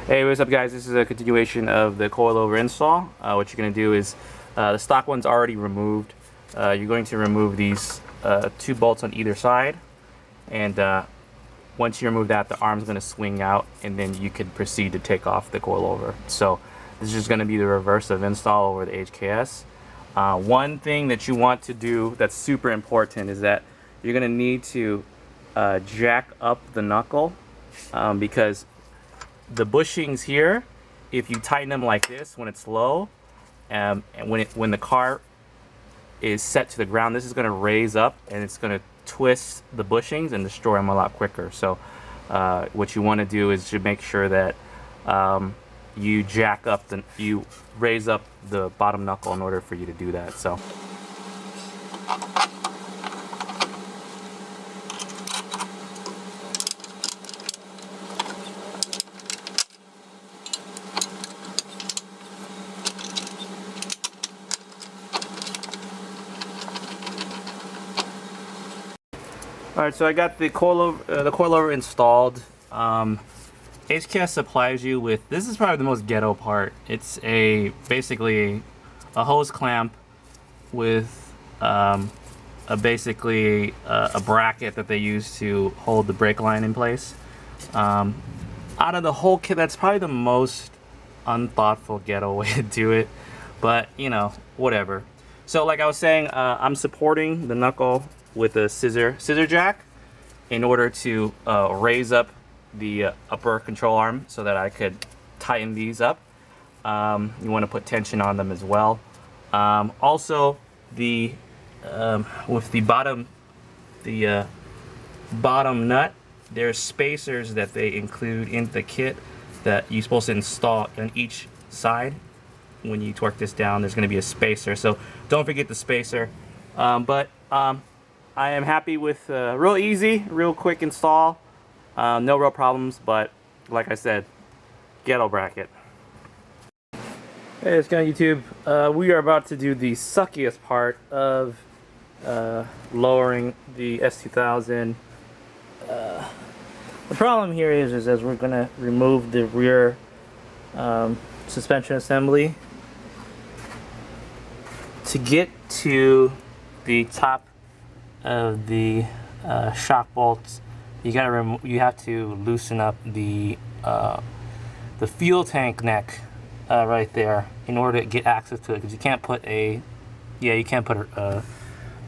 Hey, what's up guys? This is a continuation of the coilover install. What you're going to do is, the stock one's already removed. You're going to remove these two bolts on either side, and once you remove that, the arm's going to swing out, and then you can proceed to take off the coilover. So this is just going to be the reverse of install over the HKS. One thing that you want to do that's super important is that you're going to need to jack up the knuckle, because the bushings here, if you tighten them like this when it's low, and when the car is set to the ground, this is going to raise up and it's going to twist the bushings and destroy them a lot quicker. So what you want to do is to make sure that you raise up the bottom knuckle in order for you to do that. So alright, so I got the coilover installed. HKS supplies you with, this is probably the most ghetto part. It's basically a hose clamp with basically a bracket that they use to hold the brake line in place. Out of the whole kit, that's probably the most unthoughtful ghetto way to do it, but you know, whatever. So like I was saying, I'm supporting the knuckle with a scissor jack in order to raise up the upper control arm so that I could tighten these up. You want to put tension on them as well. Also, with the bottom nut, there's spacers that they include in the kit that you're supposed to install on each side. When you torque this down, there's going to be a spacer, so don't forget the spacer. I am happy with real easy, real quick install. No real problems, but like I said, ghetto bracket. Hey, it's going YouTube. We are about to do the suckiest part of lowering the S2000. The problem here is as we're going to remove the rear suspension assembly. To get to the top of the shock bolts, you have to loosen up the fuel tank neck right there in order to get access to it, because you can't put a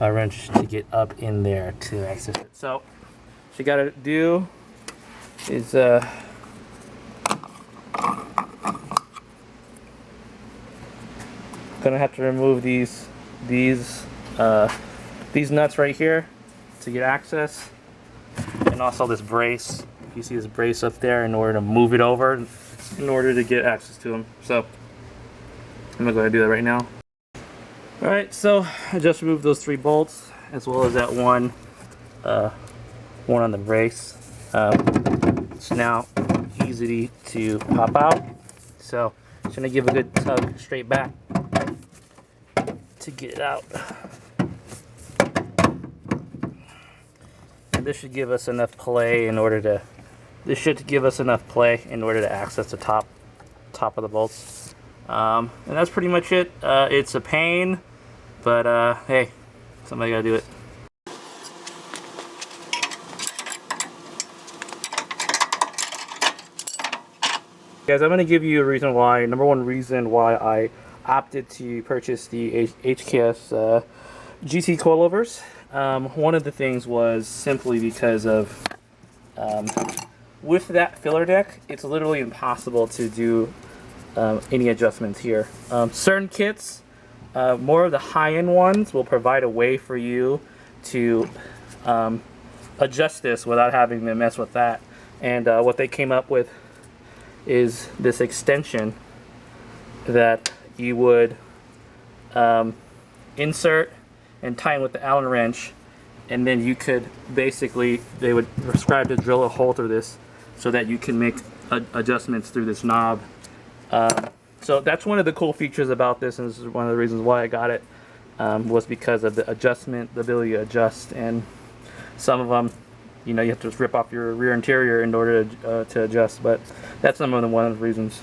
wrench to get up in there to access it. So what you gotta do is gonna have to remove these nuts right here to get access, and also this brace. You see this brace up there in order to move it over in order to get access to them. So I'm gonna go ahead and do that right now. All right, so I just removed those 3 bolts as well as that one on the brace. It's now easy to pop out. So just gonna give a good tug straight back to get it out. And this should give us enough play in order to access the top of the bolts. And that's pretty much it. It's a pain, but hey, somebody gotta do it. Guys, I'm gonna give you a reason why. Number one reason why I opted to purchase the HKS GT coilovers. One of the things was simply because of with that filler deck, it's literally impossible to do any adjustments here. Certain kits, more of the high-end ones, will provide a way for you to adjust this without having to mess with that. And what they came up with is this extension that you would insert and tighten with the Allen wrench, and then you could they would prescribe to drill a hole through this so that you can make adjustments through this knob. So that's one of the cool features about this, and this is one of the reasons why I got it, was because of the adjustment, the ability to adjust. And some of them you know, you have to just rip off your rear interior in order to adjust. But that's one of the reasons.